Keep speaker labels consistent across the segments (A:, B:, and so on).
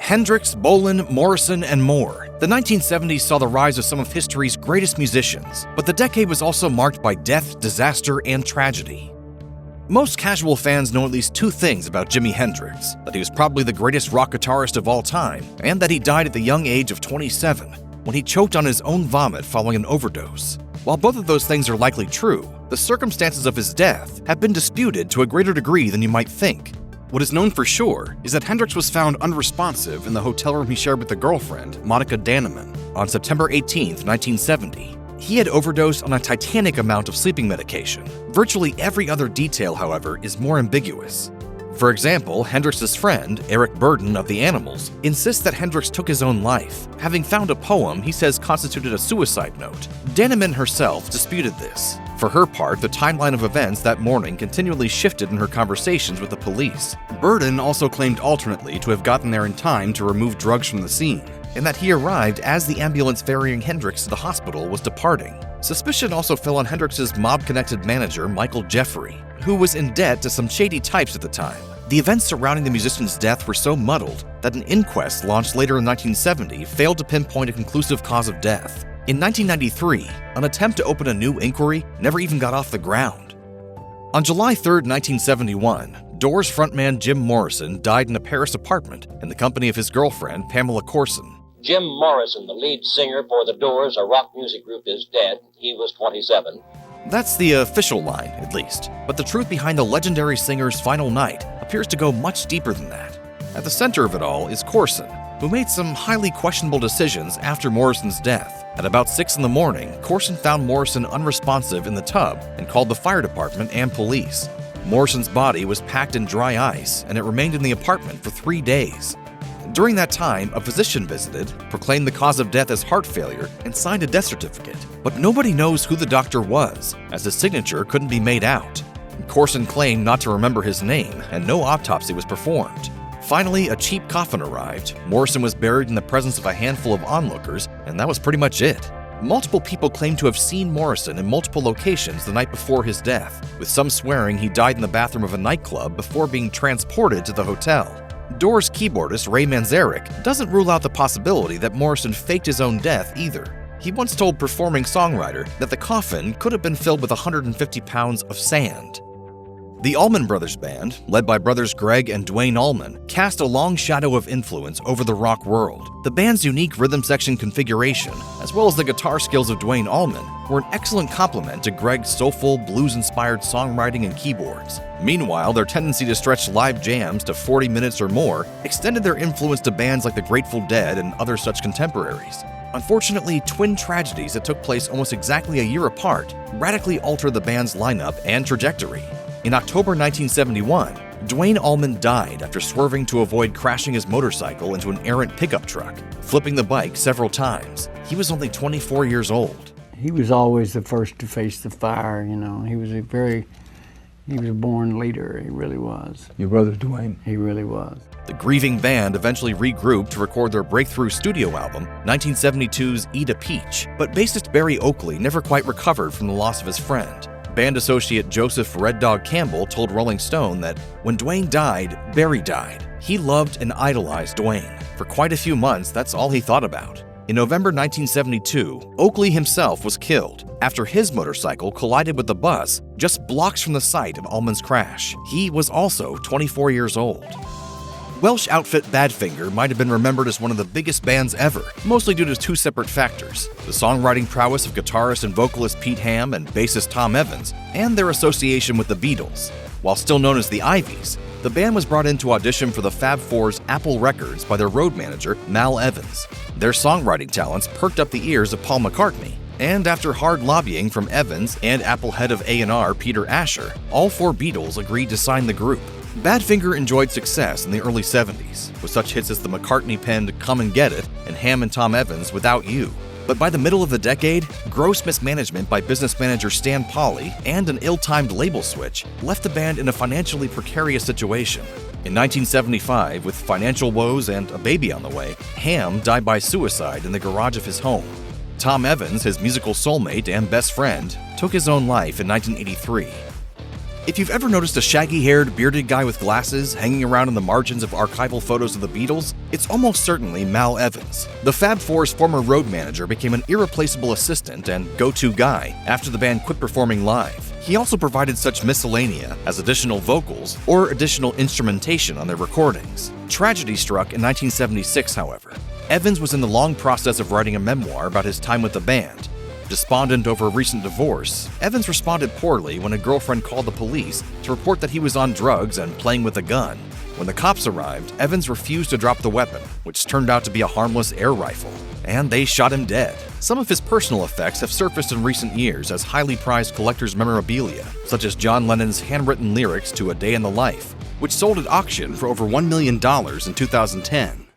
A: Hendrix, Bolan, Morrison, and more, the 1970s saw the rise of some of history's greatest musicians, but the decade was also marked by death, disaster, and tragedy. Most casual fans know at least two things about Jimi Hendrix: that he was probably the greatest rock guitarist of all time, and that he died at the young age of 27, when he choked on his own vomit following an overdose. While both of those things are likely true, the circumstances of his death have been disputed to a greater degree than you might think.
B: What is known for sure is that Hendrix was found unresponsive in the hotel room he shared with a girlfriend, Monica Dannemann.
A: On September 18, 1970, he had overdosed on a titanic amount of sleeping medication. Virtually every other detail, however, is more ambiguous. For example, Hendrix's friend, Eric Burdon of The Animals, insists that Hendrix took his own life, having found a poem he says constituted a suicide note. Dannemann herself disputed this. For her part, the timeline of events that morning continually shifted in her conversations with the police.
B: Burdon also claimed alternately to have gotten there in time to remove drugs from the scene,
A: and that he arrived as the ambulance ferrying Hendrix to the hospital was departing. Suspicion also fell on Hendrix's mob-connected manager, Michael Jeffrey, who was in debt to some shady types at the time. The events surrounding the musician's death were so muddled that an inquest launched later in 1970 failed to pinpoint a conclusive cause of death. In 1993, an attempt to open a new inquiry never even got off the ground. On July 3, 1971, Doors frontman Jim Morrison died in a Paris apartment in the company of his girlfriend, Pamela Courson.
C: Jim Morrison, the lead singer for The Doors, a rock music group, is dead. He was 27.
A: That's the official line, at least. But the truth behind the legendary singer's final night appears to go much deeper than that. At the center of it all is Courson, who made some highly questionable decisions after Morrison's death. At about 6 in the morning, Courson found Morrison unresponsive in the tub and called the fire department and police. Morrison's body was packed in dry ice, and it remained in the apartment for 3 days. During that time, a physician visited, proclaimed the cause of death as heart failure, and signed a death certificate. But nobody knows who the doctor was, as his signature couldn't be made out. Courson claimed not to remember his name, and no autopsy was performed. Finally, a cheap coffin arrived. Morrison was buried in the presence of a handful of onlookers, and that was pretty much it. Multiple people claim to have seen Morrison in multiple locations the night before his death, with some swearing he died in the bathroom of a nightclub before being transported to the hotel. Doors keyboardist Ray Manzarek doesn't rule out the possibility that Morrison faked his own death either. He once told performing songwriter that the coffin could have been filled with 150 pounds of sand. The Allman Brothers Band, led by brothers Greg and Duane Allman, cast a long shadow of influence over the rock world. The band's unique rhythm section configuration, as well as the guitar skills of Duane Allman, were an excellent complement to Greg's soulful, blues-inspired songwriting and keyboards. Meanwhile, their tendency to stretch live jams to 40 minutes or more extended their influence to bands like the Grateful Dead and other such contemporaries. Unfortunately, twin tragedies that took place almost exactly a year apart radically altered the band's lineup and trajectory. In October 1971, Duane Allman died after swerving to avoid crashing his motorcycle into an errant pickup truck, flipping the bike several times. He was only 24 years old.
D: He was always the first to face the fire, you know. He was a born leader, he really was.
E: Your brother Duane?
D: He really was.
A: The grieving band eventually regrouped to record their breakthrough studio album, 1972's Eat a Peach, but bassist Barry Oakley never quite recovered from the loss of his friend. Band associate Joseph Red Dog Campbell told Rolling Stone that when Duane died, Barry died. He loved and idolized Duane. For quite a few months, that's all he thought about. In November 1972, Oakley himself was killed after his motorcycle collided with the bus just blocks from the site of Allman's crash. He was also 24 years old. Welsh outfit Badfinger might have been remembered as one of the biggest bands ever, mostly due to two separate factors: the songwriting prowess of guitarist and vocalist Pete Ham and bassist Tom Evans, and their association with the Beatles. While still known as the Ivies, the band was brought in to audition for the Fab Four's Apple Records by their road manager, Mal Evans. Their songwriting talents perked up the ears of Paul McCartney, and after hard lobbying from Evans and Apple head of A&R Peter Asher, all four Beatles agreed to sign the group. Badfinger enjoyed success in the early 70s, with such hits as the McCartney-penned Come and Get It and Ham and Tom Evans' Without You. But by the middle of the decade, gross mismanagement by business manager Stan Pauly and an ill-timed label switch left the band in a financially precarious situation. In 1975, with financial woes and a baby on the way, Ham died by suicide in the garage of his home. Tom Evans, his musical soulmate and best friend, took his own life in 1983. If you've ever noticed a shaggy-haired, bearded guy with glasses hanging around in the margins of archival photos of the Beatles, it's almost certainly Mal Evans. The Fab Four's former road manager became an irreplaceable assistant and go-to guy after the band quit performing live. He also provided such miscellanea as additional vocals or additional instrumentation on their recordings. Tragedy struck in 1976, however. Evans was in the long process of writing a memoir about his time with the band. Despondent over a recent divorce, Evans responded poorly when a girlfriend called the police to report that he was on drugs and playing with a gun. When the cops arrived, Evans refused to drop the weapon, which turned out to be a harmless air rifle, and they shot him dead. Some of his personal effects have surfaced in recent years as highly prized collector's memorabilia, such as John Lennon's handwritten lyrics to A Day in the Life, which sold at auction for over $1 million in 2010.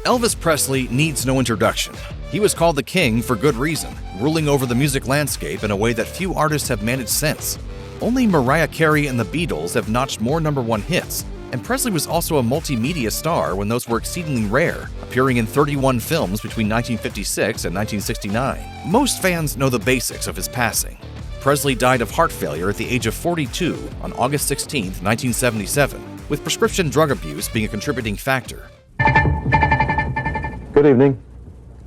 A: Elvis Presley needs no introduction. He was called the King for good reason, ruling over the music landscape in a way that few artists have managed since. Only Mariah Carey and the Beatles have notched more #1 hits, and Presley was also a multimedia star when those were exceedingly rare, appearing in 31 films between 1956 and 1969. Most fans know the basics of his passing. Presley died of heart failure at the age of 42 on August 16, 1977, with prescription drug abuse being a contributing factor.
E: Good evening.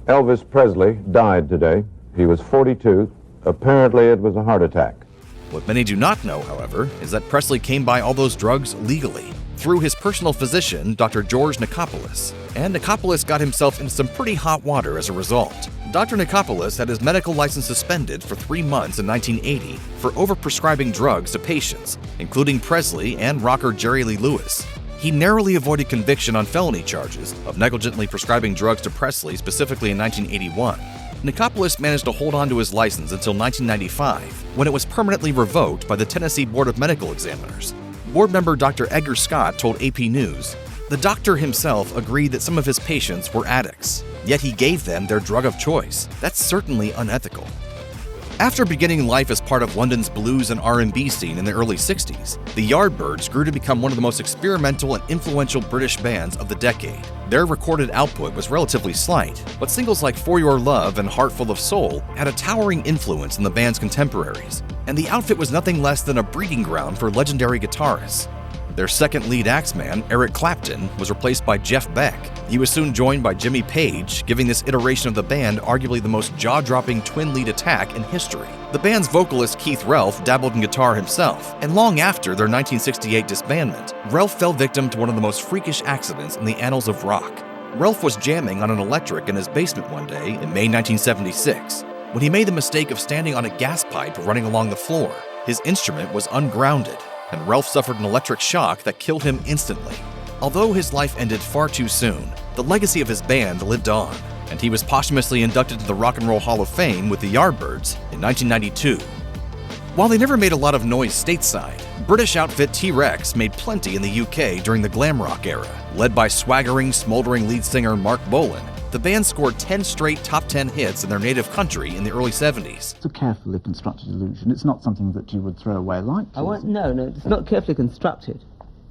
E: Elvis Presley died today. He was 42. Apparently it was a heart attack.
A: What many do not know, however, is that Presley came by all those drugs legally, through his personal physician, Dr. George Nichopoulos. And Nichopoulos got himself into some pretty hot water as a result. Dr. Nichopoulos had his medical license suspended for 3 months in 1980 for overprescribing drugs to patients, including Presley and rocker Jerry Lee Lewis. He narrowly avoided conviction on felony charges of negligently prescribing drugs to Presley, specifically in 1981. Nichopoulos managed to hold on to his license until 1995, when it was permanently revoked by the Tennessee Board of Medical Examiners. Board member Dr. Edgar Scott told AP News, "The doctor himself agreed that some of his patients were addicts, yet he gave them their drug of choice. That's certainly unethical." After beginning life as part of London's blues and R&B scene in the early 60s, the Yardbirds grew to become one of the most experimental and influential British bands of the decade. Their recorded output was relatively slight, but singles like For Your Love and Heart Full of Soul had a towering influence in the band's contemporaries, and the outfit was nothing less than a breeding ground for legendary guitarists. Their second lead axeman, Eric Clapton, was replaced by Jeff Beck. He was soon joined by Jimmy Page, giving this iteration of the band arguably the most jaw-dropping twin-lead attack in history. The band's vocalist Keith Relf dabbled in guitar himself, and long after their 1968 disbandment, Relf fell victim to one of the most freakish accidents in the annals of rock. Relf was jamming on an electric in his basement one day in May 1976, when he made the mistake of standing on a gas pipe running along the floor. His instrument was ungrounded, and Relf suffered an electric shock that killed him instantly. Although his life ended far too soon, the legacy of his band lived on, and he was posthumously inducted to the Rock and Roll Hall of Fame with the Yardbirds in 1992. While they never made a lot of noise stateside, British outfit T-Rex made plenty in the UK during the glam rock era. Led by swaggering, smoldering lead singer Marc Bolan, the band scored 10 straight top 10 hits in their native country in the early 70s.
F: It's a carefully constructed illusion. It's not something that you would throw away lightly.
G: No, it's not carefully constructed.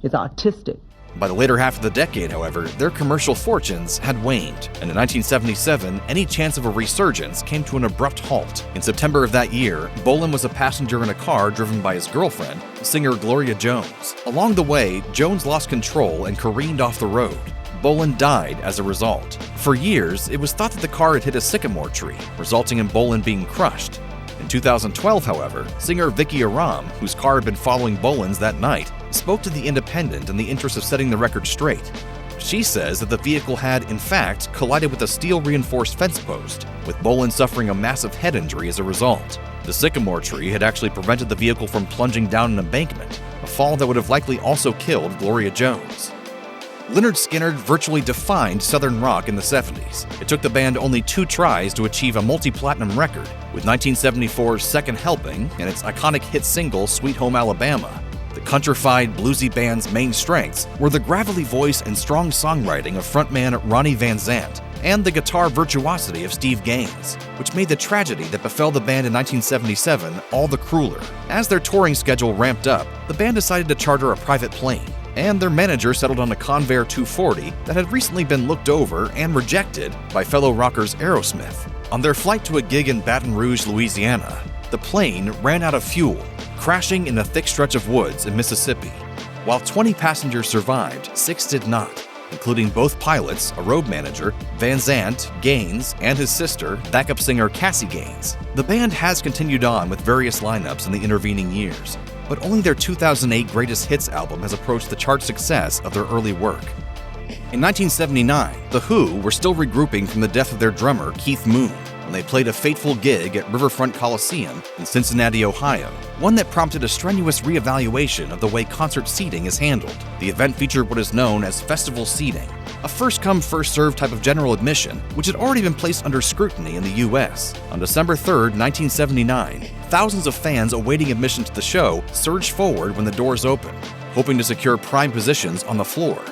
G: It's artistic.
A: By the later half of the decade, however, their commercial fortunes had waned, and in 1977, any chance of a resurgence came to an abrupt halt. In September of that year, Bolan was a passenger in a car driven by his girlfriend, singer Gloria Jones. Along the way, Jones lost control and careened off the road. Bolan died as a result. For years, it was thought that the car had hit a sycamore tree, resulting in Bolan being crushed. In 2012, however, singer Vicky Aram, whose car had been following Bolan's that night, spoke to The Independent in the interest of setting the record straight. She says that the vehicle had, in fact, collided with a steel-reinforced fence post, with Bolan suffering a massive head injury as a result. The sycamore tree had actually prevented the vehicle from plunging down an embankment, a fall that would have likely also killed Gloria Jones. Lynyrd Skynyrd virtually defined Southern rock in the 70s. It took the band only 2 tries to achieve a multi-platinum record, with 1974's Second Helping and its iconic hit single Sweet Home Alabama. The countrified, bluesy band's main strengths were the gravelly voice and strong songwriting of frontman Ronnie Van Zant, and the guitar virtuosity of Steve Gaines, which made the tragedy that befell the band in 1977 all the crueler. As their touring schedule ramped up, the band decided to charter a private plane, and their manager settled on a Convair 240 that had recently been looked over and rejected by fellow rockers Aerosmith. On their flight to a gig in Baton Rouge, Louisiana, the plane ran out of fuel, crashing in a thick stretch of woods in Mississippi. While 20 passengers survived, 6 did not, including both pilots, a road manager, Van Zandt, Gaines, and his sister, backup singer Cassie Gaines. The band has continued on with various lineups in the intervening years, but only their 2008 Greatest Hits album has approached the chart success of their early work. In 1979, The Who were still regrouping from the death of their drummer, Keith Moon, when they played a fateful gig at Riverfront Coliseum in Cincinnati, Ohio, one that prompted a strenuous reevaluation of the way concert seating is handled. The event featured what is known as festival seating, a first-come, first-served type of general admission, which had already been placed under scrutiny in the U.S. On December 3, 1979, thousands of fans awaiting admission to the show surged forward when the doors opened, hoping to secure prime positions on the floor.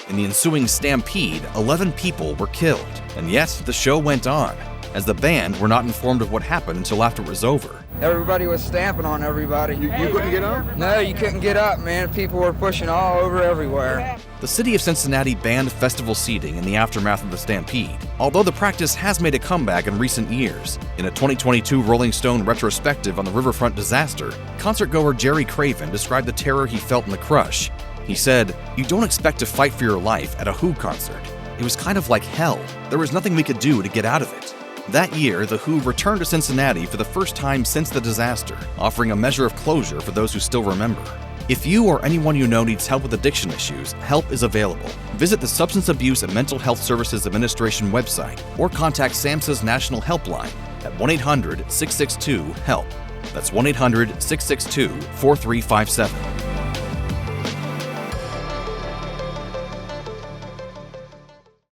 A: In the ensuing stampede, 11 people were killed, and yet the show went on, as the band were not informed of what happened until after it was over.
H: Everybody was stamping on everybody.
I: You couldn't get up?
H: No, you couldn't get up, man. People were pushing all over everywhere.
A: The city of Cincinnati banned festival seating in the aftermath of the stampede, although the practice has made a comeback in recent years. In a 2022 Rolling Stone retrospective on the Riverfront disaster, concertgoer Jerry Craven described the terror he felt in the crush. He said, "You don't expect to fight for your life at a Who concert. It was kind of like hell. There was nothing we could do to get out of it." That year, The Who returned to Cincinnati for the first time since the disaster, offering a measure of closure for those who still remember. If you or anyone you know needs help with addiction issues, help is available. Visit the Substance Abuse and Mental Health Services Administration website or contact SAMHSA's National Helpline at 1-800-662-HELP. That's 1-800-662-4357.